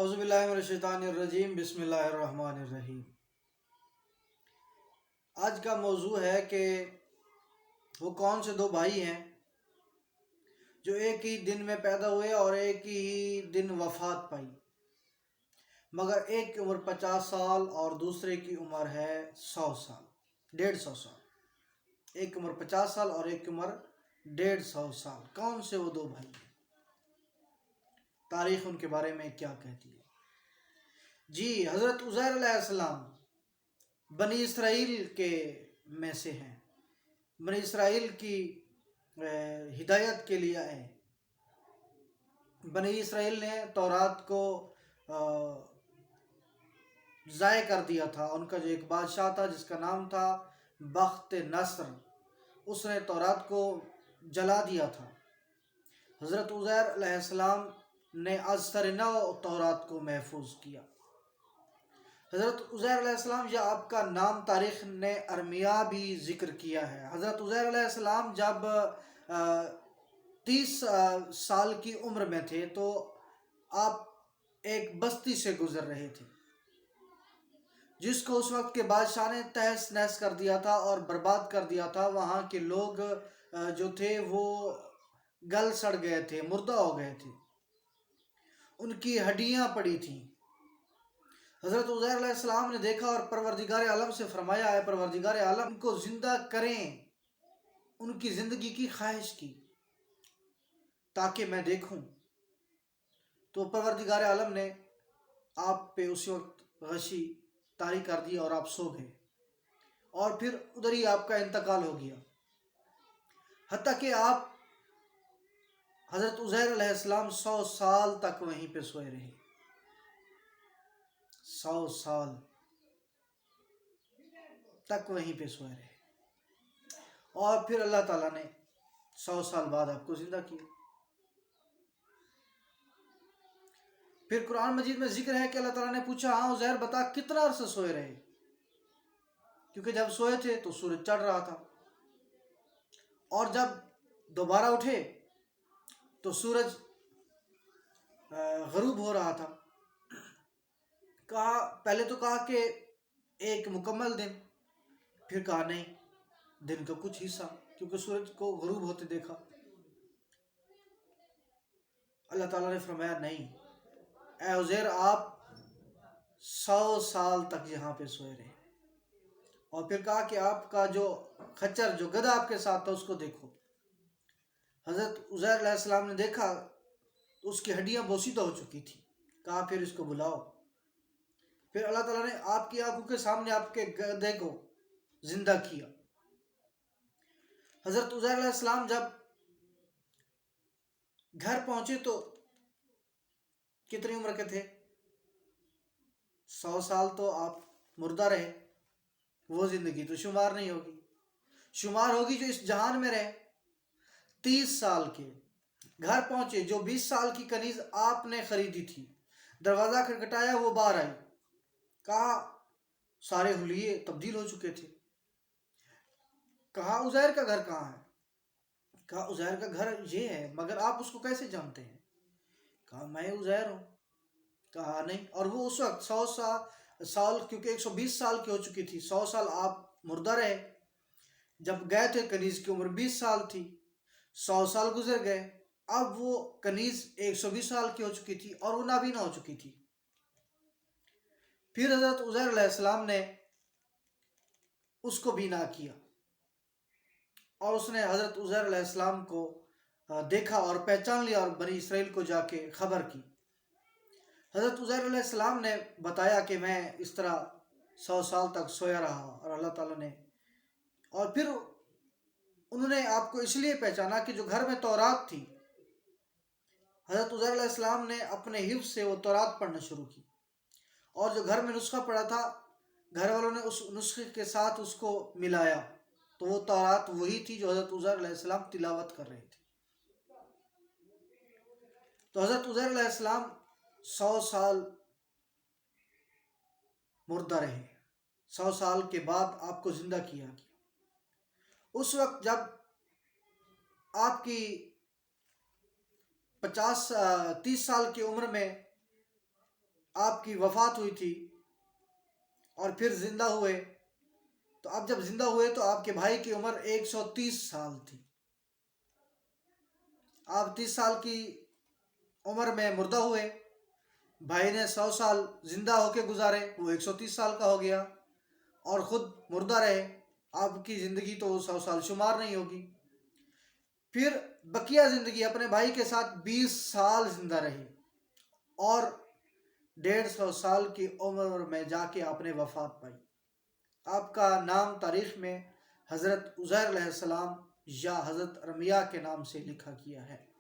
اعوذ باللہ من الشیطان الرجیم، بسم اللہ الرحمن الرحیم۔ آج کا موضوع ہے کہ وہ کون سے دو بھائی ہیں جو ایک ہی دن میں پیدا ہوئے اور ایک ہی دن وفات پائی، مگر ایک کی عمر 50 سال اور دوسرے کی عمر ہے 100 سال، 150 سال۔ ایک کی عمر 50 سال اور ایک کی عمر 150 سال۔ کون سے وہ دو بھائی ہیں؟ تاریخ ان کے بارے میں کیا کہتی ہے؟ جی، حضرت عزیر علیہ السلام بنی اسرائیل کے میں سے ہیں، بنی اسرائیل کی ہدایت کے لیے آئے۔ بنی اسرائیل نے تورات کو ضائع کر دیا تھا۔ ان کا جو ایک بادشاہ تھا جس کا نام تھا بخت نصر، اس نے تورات کو جلا دیا تھا۔ حضرت عزیر علیہ السلام نے از سر نو تورات کو محفوظ کیا۔ حضرت عزیر علیہ السلام، یا آپ کا نام تاریخ نے ارمیا بھی ذکر کیا ہے۔ حضرت عزیر علیہ السلام جب 30 سال کی عمر میں تھے تو آپ ایک بستی سے گزر رہے تھے جس کو اس وقت کے بادشاہ نے تہس نہس کر دیا تھا اور برباد کر دیا تھا۔ وہاں کے لوگ جو تھے وہ گل سڑ گئے تھے، مردہ ہو گئے تھے، ان کی ہڈیاں پڑی تھیں۔ حضرت عزیر علیہ السلام نے دیکھا اور پروردگار عالم سے فرمایا ہے پروردگار عالم ان کو زندہ کریں، ان کی زندگی کی خواہش کی تاکہ میں دیکھوں۔ تو پروردگار عالم نے آپ پہ اس وقت غشی طاری کر دی اور آپ سو گئے، اور پھر ادھر ہی آپ کا انتقال ہو گیا، حتیٰ کہ آپ حضرت عزیر علیہ السلام 100 سال تک وہیں پہ سوئے رہے۔ 100 سال تک وہیں پہ سوئے رہے، اور پھر اللہ تعالیٰ نے 100 سال بعد آپ کو زندہ کیا۔ پھر قرآن مجید میں ذکر ہے کہ اللہ تعالیٰ نے پوچھا، ہاں عزیر بتا کتنا عرصہ سوئے رہے؟ کیونکہ جب سوئے تھے تو سورج چڑھ رہا تھا، اور جب دوبارہ اٹھے تو سورج غروب ہو رہا تھا۔ پہلے تو کہا کہ ایک مکمل دن، پھر کہا نہیں، دن کا کچھ حصہ، کیونکہ سورج کو غروب ہوتے دیکھا۔ اللہ تعالیٰ نے فرمایا نہیں، اے عزیر آپ 100 سال تک یہاں پہ سوئے رہے۔ اور پھر کہا کہ آپ کا جو خچر، جو گدھا آپ کے ساتھ تھا، اس کو دیکھو۔ حضرت عزیر علیہ السلام نے دیکھا تو اس کی ہڈیاں بوسیدہ ہو چکی تھی۔ کہا پھر اس کو بلاؤ۔ پھر اللہ تعالیٰ نے آپ کی آنکھوں کے سامنے آپ کے گدھے کو زندہ کیا۔ حضرت عزیر علیہ السلام جب گھر پہنچے تو کتنی عمر کے تھے؟ 100 سال تو آپ مردہ رہے، وہ زندگی تو شمار نہیں ہوگی، شمار ہوگی جو اس جہان میں رہے۔ 30 سال کے گھر پہنچے، جو 20 سال کی کنیز آپ نے خریدی تھی، دروازہ کھٹکھٹایا، وہ باہر آئی، کہا سارے حلیے تبدیل ہو چکے تھے۔ کہا عزیر کا گھر کہاں ہے؟ کہا عزیر کا گھر یہ ہے، مگر آپ اس کو کیسے جانتے ہیں؟ کہا میں عزیر ہوں۔ کہا نہیں، اور وہ اس وقت 100 سال کیونکہ 120 سال کی ہو چکی تھی، 100 سال آپ مردہ رہے۔ جب گئے تھے کنیز کی عمر 20 سال تھی، 100 سال گزر گئے، اب وہ کنیز 120 سال کی ہو چکی تھی اور وہ نابینا ہو چکی تھی۔ پھر حضرت عزیر علیہ السلام نے اس کو بینا کیا، اور اس نے حضرت عزیر علیہ السلام کو دیکھا اور پہچان لیا، اور بنی اسرائیل کو جا کے خبر کی۔ حضرت عزیر علیہ السلام نے بتایا کہ میں اس طرح 100 سال تک سویا رہا، اور اللہ تعالیٰ نے، اور پھر انہوں نے آپ کو اس لیے پہچانا کہ جو گھر میں تورات تھی، حضرت عزیر علیہ السلام نے اپنے حفظ سے وہ تورات پڑھنا شروع کی، اور جو گھر میں نسخہ پڑا تھا، گھر والوں نے اس نسخے کے ساتھ اس کو ملایا، تو وہ تورات وہی تھی جو حضرت عزیر علیہ السلام تلاوت کر رہے تھے۔ تو حضرت عزیر علیہ السلام 100 سال مردہ رہے، 100 سال کے بعد آپ کو زندہ کیا گیا۔ اس وقت جب آپ کی 30 سال کی عمر میں آپ کی وفات ہوئی تھی اور پھر زندہ ہوئے، تو آپ جب زندہ ہوئے تو آپ کے بھائی کی عمر 130 سال تھی۔ آپ 30 سال کی عمر میں مردہ ہوئے، بھائی نے 100 سال زندہ ہو کے گزارے، وہ 130 سال کا ہو گیا، اور خود مردہ رہے۔ آپ کی زندگی تو 100 سال شمار نہیں ہوگی۔ پھر بقیہ زندگی اپنے بھائی کے ساتھ 20 سال زندہ رہی، اور 150 سال کی عمر میں جا کے آپ نے وفات پائی۔ آپ کا نام تاریخ میں حضرت عزیر علیہ السلام یا حضرت ارمیا کے نام سے لکھا گیا ہے۔